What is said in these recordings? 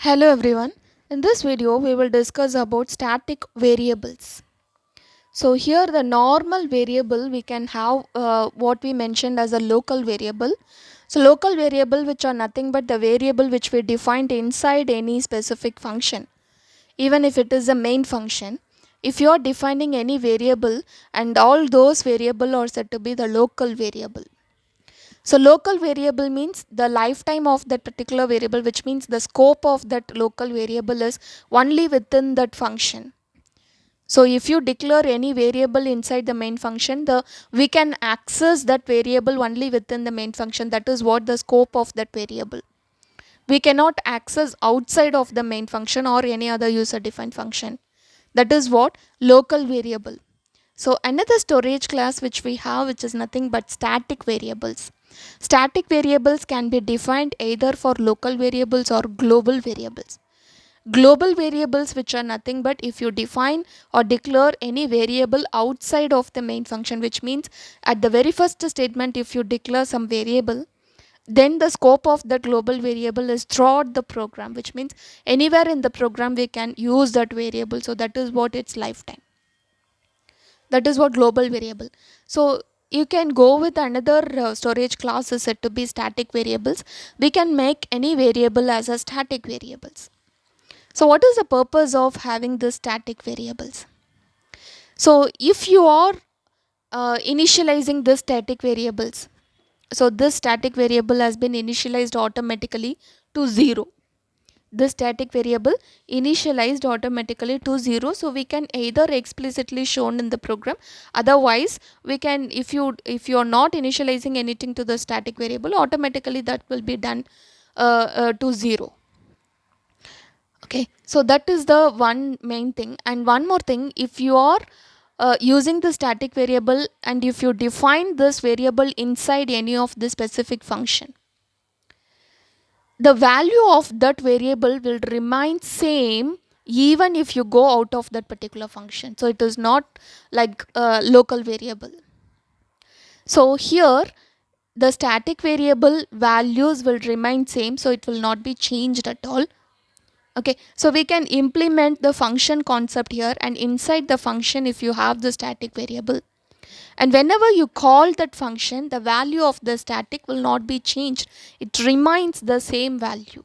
Hello everyone. In this video we will discuss about static variables. So here the normal variable we can have what we mentioned as a local variable. So local variable which are nothing but the variable which we defined inside any specific function. Even if it is a main function, if you are defining any variable and all those variable are said to be the local variable. So local variable means the lifetime of that particular variable, which means the scope of that local variable is only within that function. So if you declare any variable inside the main function, we can access that variable only within the main function. That is what the scope of that variable. We cannot access outside of the main function or any other user defined function. That is what local variable. So another storage class which we have, which is nothing but static variables. Static variables can be defined either for local variables or global variables. Global variables which are nothing but if you define or declare any variable outside of the main function, which means at the very first statement if you declare some variable, then the scope of the global variable is throughout the program, which means anywhere in the program we can use that variable. So that is what its lifetime. That is what global variable. So you can go with another storage class is said to be static variables. We can make any variable as a static variables. So what is the purpose of having the static variables? So if you are initializing the static variables, so this static variable has been initialized automatically to 0. This static variable initialized automatically to 0, so we can either explicitly shown in the program, otherwise we can, if you are not initializing anything to the static variable, automatically that will be done to 0. Okay, so that is the one main thing. And one more thing, if you are using the static variable and if you define this variable inside any of the specific function, the value of that variable will remain same even if you go out of that particular function. So it is not like a local variable. So here the static variable values will remain same, so it will not be changed at all. Okay, so we can implement the function concept here, and inside the function if you have the static variable, and whenever you call that function, the value of the static will not be changed, it remains the same value.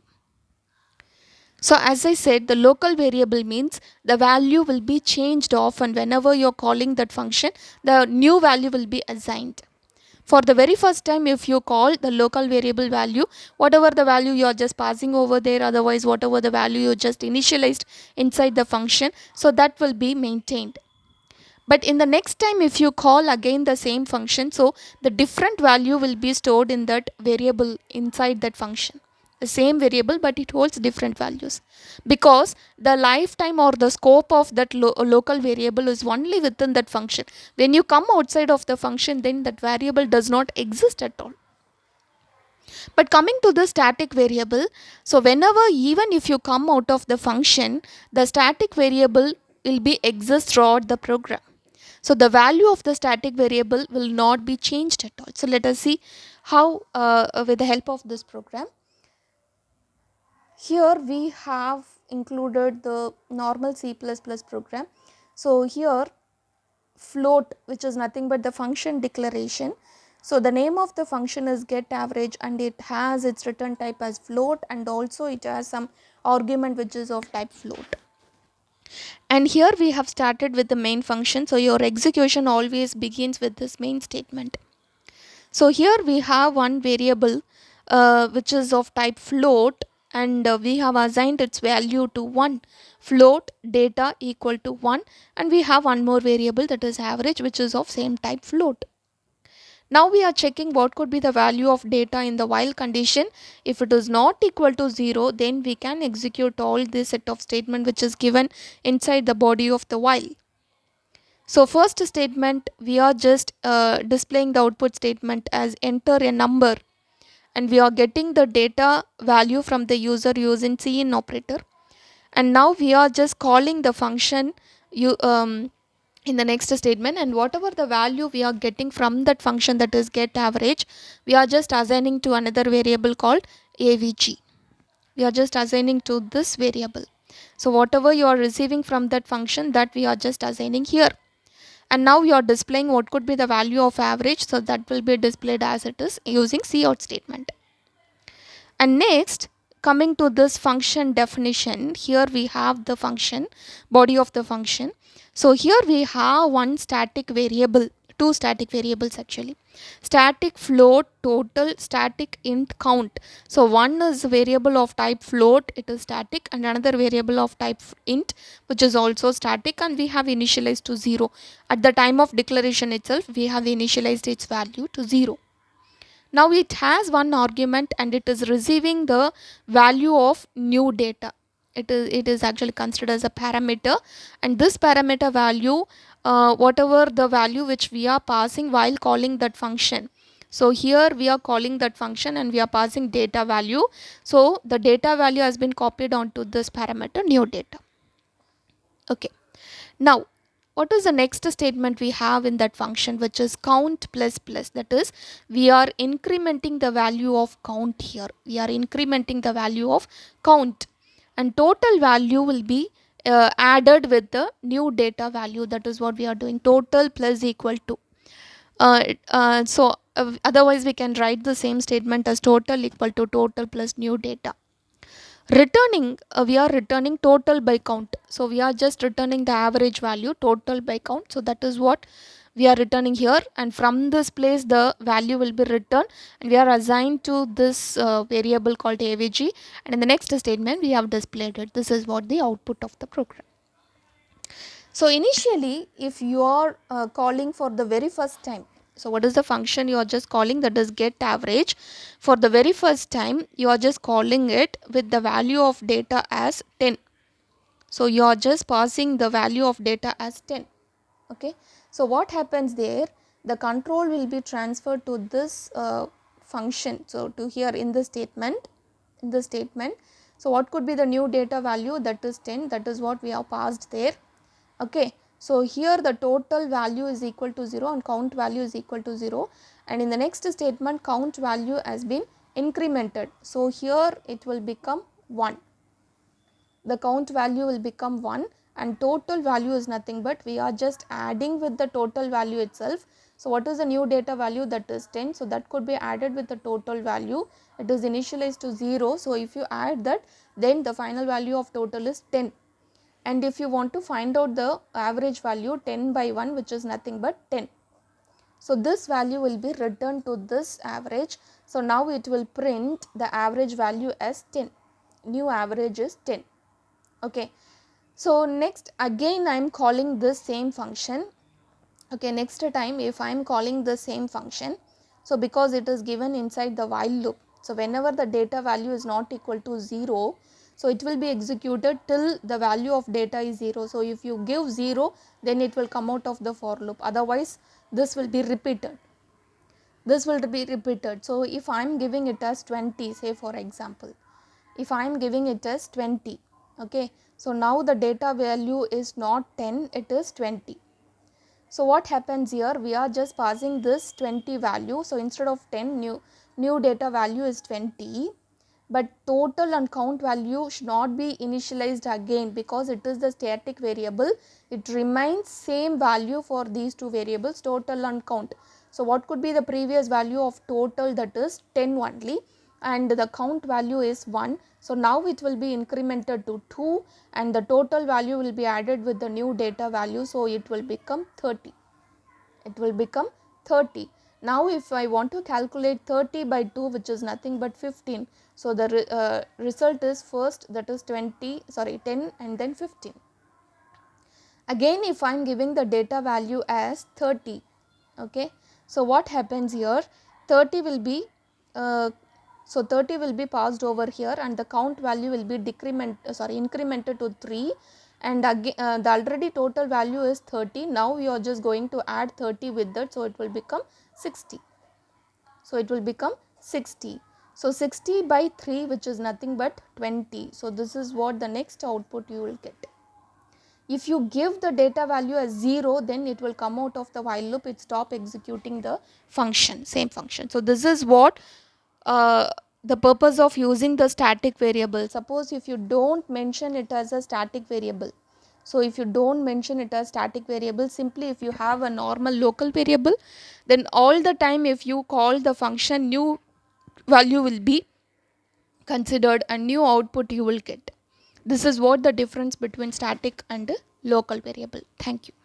So as I said, the local variable means the value will be changed often. Whenever you're calling that function, the new value will be assigned. For the very first time, if you call the local variable value, whatever the value you are just passing over there, otherwise whatever the value you just initialized inside the function, so that will be maintained. But in the next time if you call again the same function, so the different value will be stored in that variable inside that function. The same variable but it holds different values, because the lifetime or the scope of that local variable is only within that function. When you come outside of the function, then that variable does not exist at all. But coming to the static variable, so whenever, even if you come out of the function, the static variable will be exist throughout the program. So the value of the static variable will not be changed at all. So let us see how with the help of this program. Here we have included the normal C++ program. So here float, which is nothing but the function declaration. So the name of the function is getAverage, and it has its return type as float, and also it has some argument which is of type float. And here we have started with the main function, so your execution always begins with this main statement. So here we have one variable which is of type float, and we have assigned its value to 1, float data equal to 1, and we have one more variable, that is average, which is of same type float. Now we are checking what could be the value of data in the while condition. If it is not equal to 0, then we can execute all this set of statement which is given inside the body of the while. So first statement, we are just displaying the output statement as enter a number, and we are getting the data value from the user using cin operator. And now we are just calling the function in the next statement, and whatever the value we are getting from that function, that is getAverage, we are just assigning to another variable called avg. we are just assigning to this variable. So whatever you are receiving from that function, that we are just assigning here. And now you are displaying what could be the value of average, so that will be displayed as it is using cout statement. And next, coming to this function definition, here we have the function, body of the function. So here we have one static variable, two static variables actually. Static float total, static int count. So one is a variable of type float, it is static, and another variable of type int, which is also static, and we have initialized to 0. At the time of declaration itself, we have initialized its value to 0. Now it has one argument and it is receiving the value of new data. It is actually considered as a parameter, and this parameter value, whatever the value which we are passing while calling that function. So here we are calling that function and we are passing data value. So the data value has been copied onto this parameter new data. Okay. Now, what is the next statement we have in that function, which is count plus plus? That is, we are incrementing the value of count here. We are incrementing the value of count, and total value will be added with the new data value. That is what we are doing. Total plus equal to. Otherwise we can write the same statement as total equal to total plus new data. Returning, we are returning total by count. So we are just returning the average value total by count. So that is what we are returning here, and from this place the value will be returned, and we are assigned to this variable called avg, and in the next statement we have displayed it. This is what the output of the program. So initially, if you are calling for the very first time, so what is the function you are just calling? That is get average. For the very first time, you are just calling it with the value of data as 10. So you are just passing the value of data as 10. Okay. So what happens there? The control will be transferred to this function. So to here in the statement, So what could be the new data value? That is 10. That is what we have passed there. Okay. So here the total value is equal to 0 and count value is equal to 0, and in the next statement count value has been incremented. So here it will become 1. The count value will become 1, and total value is nothing but we are just adding with the total value itself. So what is the new data value? That is 10. So that could be added with the total value. It is initialized to 0. So if you add that, then the final value of total is 10. And if you want to find out the average value, 10 by 1, which is nothing but 10. So this value will be returned to this average. So now it will print the average value as 10. New average is 10. Okay. So next again I am calling this same function. Okay, next time if I am calling the same function, so because it is given inside the while loop, so whenever the data value is not equal to 0, so it will be executed till the value of data is 0. So if you give 0, then it will come out of the for loop, otherwise this will be repeated. So if I am giving it as 20, say for example, if I am giving it as 20, okay, so now the data value is not 10, it is 20. So what happens here? We are just passing this 20 value. So instead of 10, new data value is 20, but total and count value should not be initialized again because it is the static variable. It remains same value for these two variables, total and count. So what could be the previous value of total? That is 10 only, and the count value is 1. So now it will be incremented to 2, and the total value will be added with the new data value. So it will become 30. Now if I want to calculate 30 by 2, which is nothing but 15. So the result is first, that is 10 and then 15. Again if I am giving the data value as 30, okay, so what happens here? 30 will be passed over here, and the count value will be incremented to 3, and again the already total value is 30. Now we are just going to add 30 with that, so it will become 60. So 60 by 3, which is nothing but 20. So this is what the next output you will get. If you give the data value as 0, then it will come out of the while loop, it stop executing the function, same function. So this is what the purpose of using the static variable. Suppose if you don't mention it as a static variable, so if you don't mention it as static variable, simply if you have a normal local variable, then all the time if you call the function, new value will be considered and new output you will get. This is what the difference between static and local variable. Thank you.